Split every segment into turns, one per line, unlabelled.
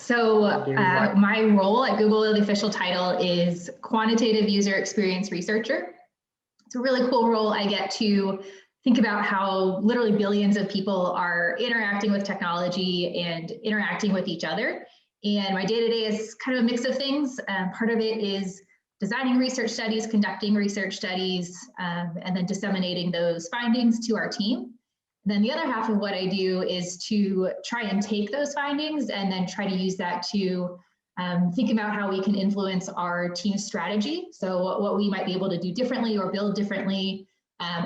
My role at Google, the official title is Quantitative User Experience Researcher. It's a really cool role. I get to think about how literally billions of people are interacting with technology and interacting with each other. And my day-to-day is kind of a mix of things. Part of it is designing research studies, conducting research studies, and then disseminating those findings to our team. Then the other half of what I do is to try and take those findings and then try to use that to think about how we can influence our team's strategy. So what we might be able to do differently or build differently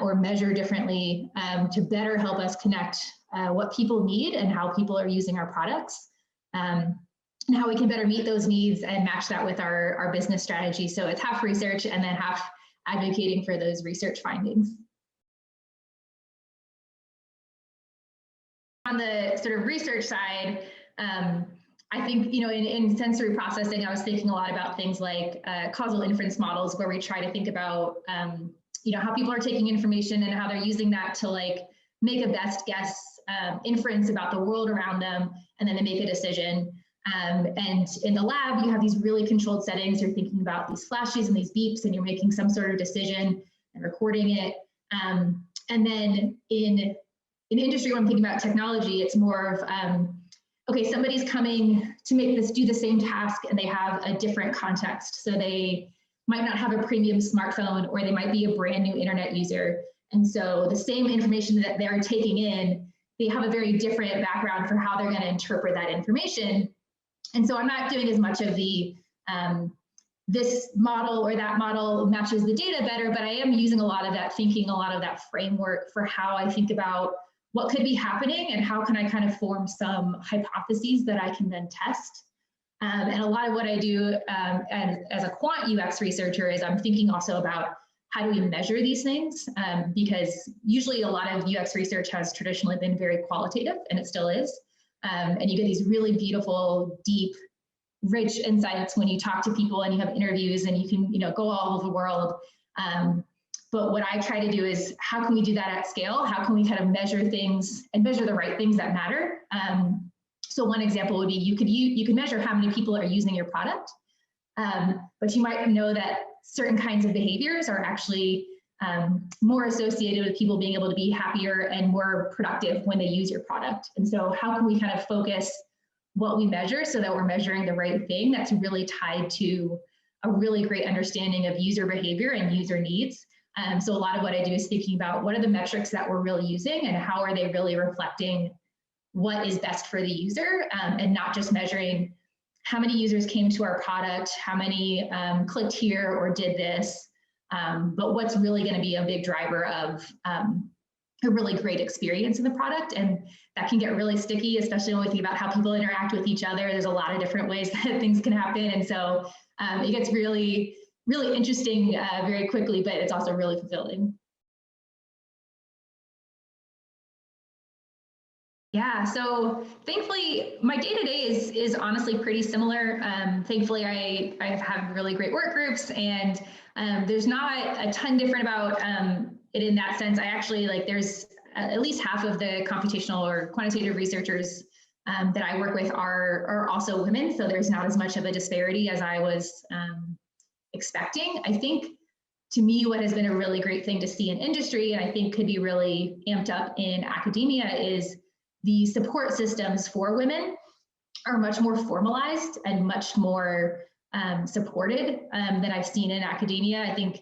or measure differently to better help us connect what people need and how people are using our products. And how we can better meet those needs and match that with our business strategy. So it's half research and then half advocating for those research findings. On the sort of research side, I think, in sensory processing, I was thinking a lot about things like causal inference models, where we try to think about, how people are taking information and how they're using that to make a best guess inference about the world around them, and then to make a decision. And in the lab, you have these really controlled settings. You're thinking about these flashes and these beeps, and you're making some sort of decision and recording it. And then in industry, when I'm thinking about technology, it's more of, okay, somebody's coming to do the same task and they have a different context. So they might not have a premium smartphone, or they might be a brand new internet user. And so the same information that they're taking in, they have a very different background for how they're going to interpret that information. And so I'm not doing as much of the this model or that model matches the data better, but I am using a lot of that thinking, a lot of that framework for how I think about what could be happening and how can I kind of form some hypotheses that I can then test. And a lot of what I do as a quant UX researcher is I'm thinking also about how do we measure these things, because usually a lot of UX research has traditionally been very qualitative, and it still is. And you get these really beautiful, deep, rich insights when you talk to people and you have interviews and you can go all over the world. But what I try to do is, how can we do that at scale? How can we kind of measure things and measure the right things that matter? So one example would be you could measure how many people are using your product, but you might know that certain kinds of behaviors are actually more associated with people being able to be happier and more productive when they use your product. And so how can we kind of focus what we measure so that we're measuring the right thing that's really tied to a really great understanding of user behavior and user needs. So a lot of what I do is thinking about what are the metrics that we're really using and how are they really reflecting what is best for the user, and not just measuring how many users came to our product, how many clicked here or did this, but what's really going to be a big driver of a really great experience in the product. And that can get really sticky, especially when we think about how people interact with each other. There's a lot of different ways that things can happen. And so it gets really, really interesting very quickly, but it's also really fulfilling. Yeah, so thankfully, my day-to-day is honestly pretty similar. Thankfully, I have really great work groups, and there's not a ton different about it in that sense. I actually there's at least half of the computational or quantitative researchers that I work with are also women, so there's not as much of a disparity as I was expecting. I think, to me, what has been a really great thing to see in industry, and I think could be really amped up in academia, is the support systems for women are much more formalized and much more supported than I've seen in academia. I think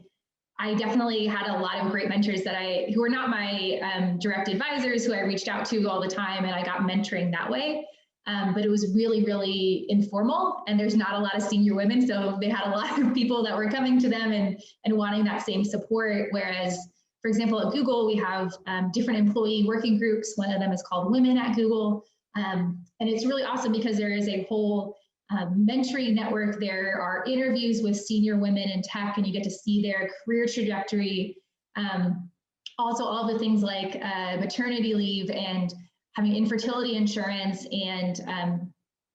I definitely had a lot of great mentors who were not my direct advisors, who I reached out to all the time, and I got mentoring that way. But it was really, really informal, and there's not a lot of senior women, so they had a lot of people that were coming to them and wanting that same support. Whereas, for example, at Google, we have different employee working groups. One of them is called Women at Google. And it's really awesome because there is a whole mentoring network. There are interviews with senior women in tech, and you get to see their career trajectory. Also, all the things like maternity leave and having infertility insurance and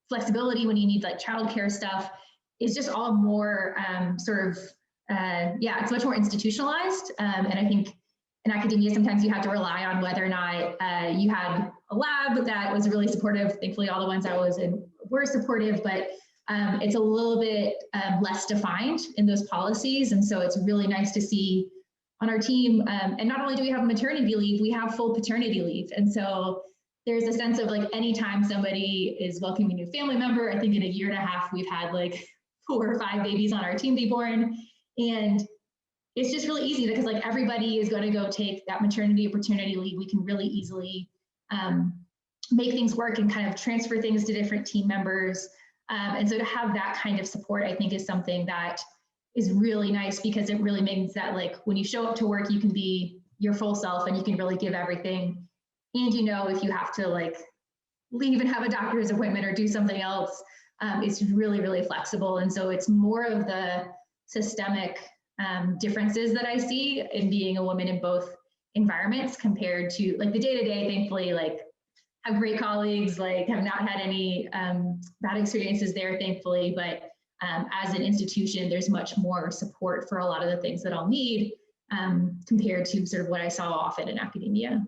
flexibility when you need childcare stuff is just all more it's much more institutionalized. And I think in academia, sometimes you have to rely on whether or not you had a lab that was really supportive. Thankfully, all the ones I was we're supportive, but it's a little bit less defined in those policies. And so it's really nice to see on our team. And not only do we have maternity leave, we have full paternity leave. And so there's a sense of like anytime somebody is welcoming a new family member, I think in a year and a half, we've had like 4 or 5 babies on our team be born. And it's just really easy because like everybody is going to go take that maternity or paternity leave. We can really easily make things work and kind of transfer things to different team members. And so to have that kind of support, I think is something that is really nice because it really means that like when you show up to work, you can be your full self and you can really give everything. And you know, if you have to like leave and have a doctor's appointment or do something else, it's really, really flexible. And so it's more of the systemic differences that I see in being a woman in both environments compared to like the day-to-day, thankfully, like have great colleagues, like have not had any bad experiences there, thankfully, but as an institution, there's much more support for a lot of the things that I'll need compared to sort of what I saw often in academia.